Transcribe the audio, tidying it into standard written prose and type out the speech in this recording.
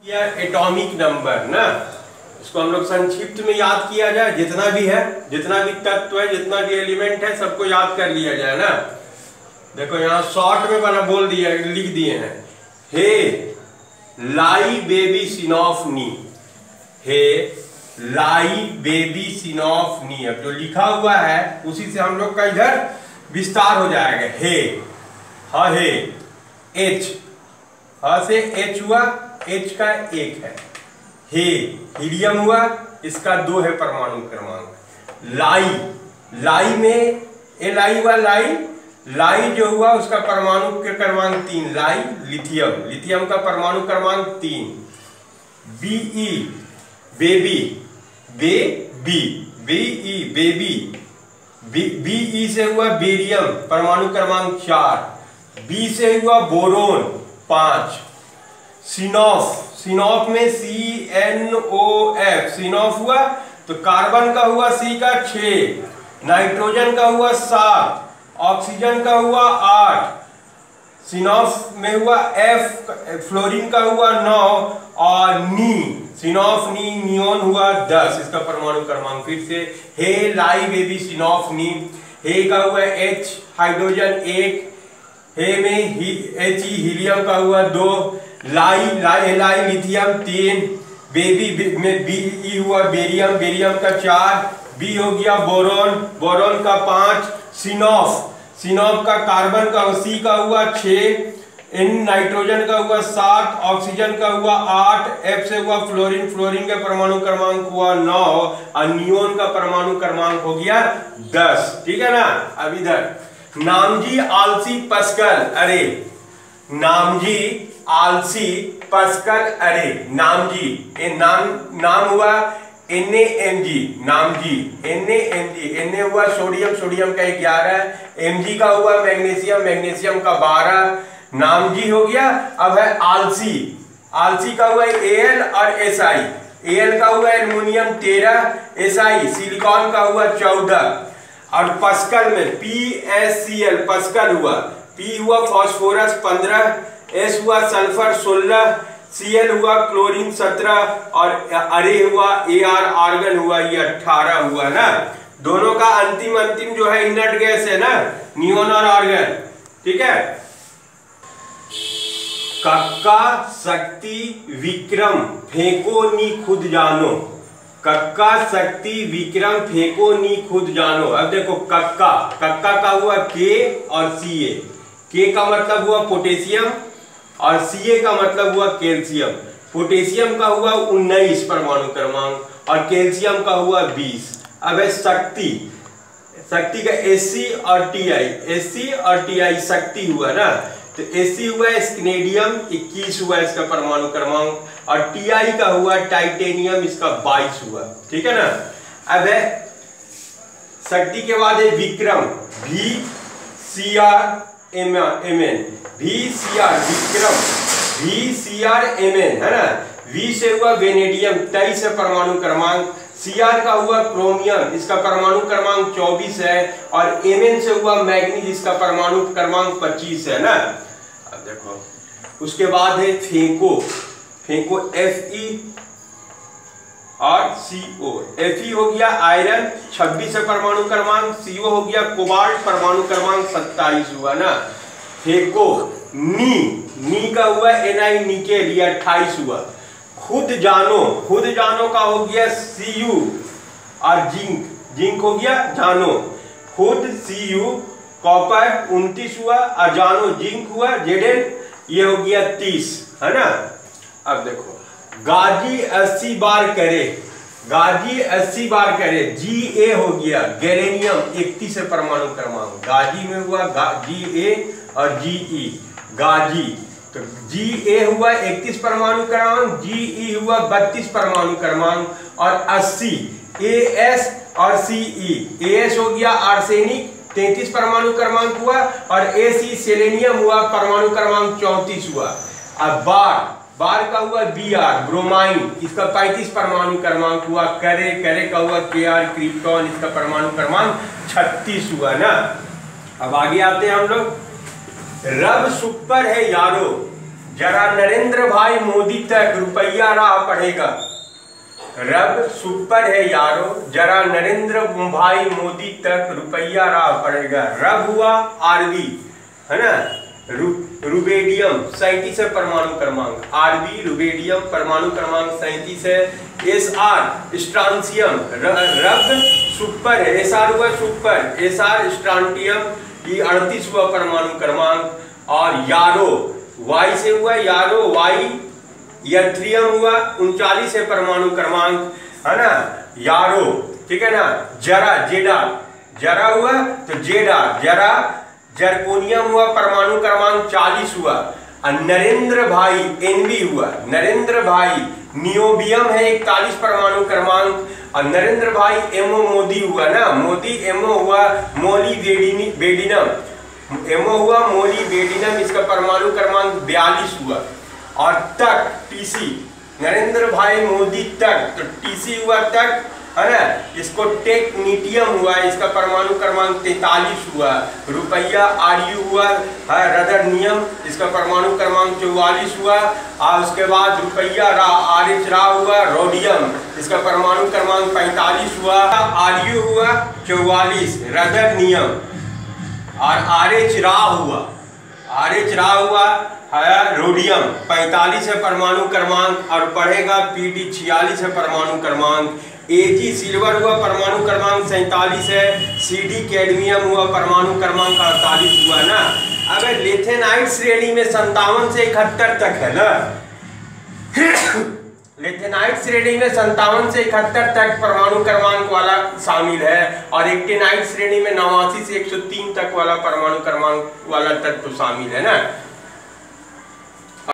या atomic number ना, इसको हम लोग संक्षिप्त में याद किया जाए। जितना भी है, जितना भी तत्व है, जितना भी एलिमेंट है, सबको याद कर लिया जाए ना। देखो यहाँ शॉर्ट में बना बोल दिया, लिख दिए हैं, हे लाई बेबी सिनॉफ नी, हे लाई बेबी सिनॉफ नी। अब जो लिखा हुआ है उसी से हम लोग का इधर विस्तार हो जाएगा। हे, हा हे, एच, हा से एच हुआ, एच का एक है, हे हीलियम हुआ, इसका 2 है परमाणु क्रमांक। लाई, लाई में ए लाई हुआ, लाई, लाई जो हुआ उसका परमाणु क्रमांक 3, लाई लिथियम, लिथियम का परमाणु क्रमांक 3। B E baby, baby, B E baby, B E से हुआ बेरियम, परमाणु क्रमांक 4। बी से हुआ बोरोन, 5। सिनॉफ, सिनॉफ में CNOF, सिनॉफ हुआ तो कार्बन का हुआ C का 6, नाइट्रोजन का हुआ 7, ऑक्सीजन का हुआ 8, सिनॉफ में हुआ F, फ्लोरीन का हुआ 9 और नी, सिनॉफ नी, नियोन हुआ 10। इसका परमाणु क्रमांक फिर से, हे लाई बेबी सिनॉफ नी, हे का हुआ H, हाइड्रोजन 1, हे में He हीलियम का हुआ 2, लाई लाई लाई लिथियम 3, बेबी में बी हुआ बेरियम, बेरियम का 4, बी हो गया बोरोन, बोरोन का 5, सिनॉफ, सिनॉफ का कार्बन का C का हुआ 6, N नाइट्रोजन का हुआ 7, ऑक्सीजन का हुआ 8, F से हुआ फ्लोरीन, फ्लोरीन का परमाणु क्रमांक हुआ 9 और नियोन का परमाणु क्रमांक हो गया 10। ठीक है ना। अब इधर नामजी आलसी पस्कल अरे, नामजी आलसी पस्कल अरे, नामजी ए नाम हुआ NaMg, नामजी NaMg, Na हुआ सोडियम, सोडियम का 11, Mg का हुआ मैग्नीशियम, मैग्नीशियम का 12, नामजी हो गया। अब है आलसी, आलसी का हुआ Al और Si, Al का हुआ एल्युमिनियम 13, Si सिलिकॉन का हुआ 14 और पस्कल में PSCl, पस्कल हुआ, P हुआ फास्फोरस 15, S हुआ सल्फर 16, Cl हुआ क्लोरीन 17 और अरे हुआ Ar, आर्गन हुआ ये 18 हुआ ना। दोनों का अंतिम जो है इनर्ट गैस है ना, नियोन और आर्गन। ठीक है। कक्का शक्ति विक्रम फेंको नी खुद जानो, कक्का शक्ति विक्रम फेंको नी खुद जानो। अब देखो कक्का, कक्का का हुआ K और Ca, K का मतलब हुआ पोटेशियम और Ca का मतलब हुआ कैल्शियम। पोटेशियम का हुआ 19 परमाणु क्रमांक और कैल्शियम का हुआ 20। अब है शक्ति, शक्ति का Sc और Ti, Sc और Ti शक्ति हुआ ना, तो Sc हुआ स्कैनेडियम 21 हुआ इसका परमाणु क्रमांक और Ti का हुआ टाइटेनियम, इसका 22 हुआ। ठीक है ना। अब है शक्ति के बाद है Vikram, VCrMn, VCr Vikram, VCrMn है ना। V से हुआ वेनेडियम 23 है परमाणु क्रमांक, Cr का हुआ क्रोमियम, इसका परमाणु क्रमांक 24 है और Mn से हुआ मैग्नीज, इसका परमाणु क्रमांक 25 है ना। अब देखो उसके बाद है फेंको, फेंको Fe और CO, Fe हो गया आयरन 26 है परमाणु क्रमांक, CO हो गया कोबाल्ट, परमाणु क्रमांक 27 हुआ ना। फेंको नी, नी का हुआ Ni निकेल, ये 28 हुआ। खुद जानो, खुद जानो का हो गया Cu और जिंक, जिंक हो गया जानो, खुद Cu कॉपर 29 हुआ और जानो जिंक हुआ Zn, ये हो गया 30 है ना। अब देखो गाजी 80 बार करे, गाजी 80 बार करे, Ga हो गया गैलेनियम 31 है परमाणु क्रमांक, गाजी में हुआ Ga और Ge, गाजी, तो Ga हुआ 31 परमाणु क्रमांक, Ge हुआ 32 परमाणु क्रमांक और 80 As और Ce, As हो गया आर्सेनिक 33 परमाणु क्रमांक हुआ और Ac सेलेनियम हुआ परमाणु क्रमांक 34 हुआ। अब बार, बार का हुआ Br ब्रोमाइन, इसका 35 परमाणु क्रमांक हुआ। करे, करे का हुआ Kr क्रिप्टॉन, इसका परमाणु क्रमांक 36 हुआ ना। अब आगे आते हैं हम लोग। रब सुपर है यारो, जरा नरेंद्र भाई मोदी तक रुपया राह पड़ेगा। रब सुपर है यारो, जरा नरेंद्र भाई मोदी तक रुपया राह पड़ेगा। रब हुआ आरबी है ना, रुबेडियम 37 है परमाणु क्रमांक, आरबी रुबेडियम परमाणु क्रमांक 37 है। एसआर स्ट्रांसियम, रब सुपर है, एसआर हुआ सुपर, एसआर स्ट्रांटियम ये 38 हुआ परमाणु क्रमांक। और यारो वाई से हुआ यारो, वाई यट्रियम हुआ 39 है परमाणु क्रमांक है ना, यारो ठीक है ना। जरा जेडार, जरा हुआ तो जेडार, जरा जर्कोनियम हुआ परमाणु क्रमांक 40 हुआ। और नरेंद्र भाई एनबी हुआ, नरेंद्र भाई नियोबियम है 41 परमाणु क्रमांक। और नरेंद्र भाई एमओ मोदी हुआ ना, मोदी एमओ हुआ मोली बेडिनम, एमओ हुआ मोली बेडिनम, इसका परमाणु क्रमांक 42 हुआ। और तक टीसी, नरेंद्र भाई मोदी तक, तो टीसी हुआ तक है ना, इसको टेक्नीटियम हुआ, इसका परमाणु क्रमांक 43 हुआ। रुपया आरयू हुआ रदरनियम, इसका परमाणु क्रमांक 44 हुआ। और उसके बाद रुपया आरएच रा हुआ रोडियम, इसका परमाणु क्रमांक 45 हुआ। आरयू हुआ 44 रदरनियम, और आरएच रा हुआ, आरएच रा हुआ है रोडियम 45 है परमाणु क्रमांक। और पढ़ेगा पीडी 46 है परमाणु क्रमांक। एजी सिल्वर हुआ परमाणु क्रमांक 47 है। सीडी कैडमियम हुआ परमाणु क्रमांक 48 हुआ ना। अगर लिथेनाइट श्रेणी में 57 से 71 तक है ना, लिथेनाइट श्रेणी में 57 से 71 तक परमाणु क्रमांक वाला शामिल है। और एक्टिनाइट श्रेणी में 89 से 103 तक वाला परमाणु क्रमांक वाला तत्व शामिल है ना।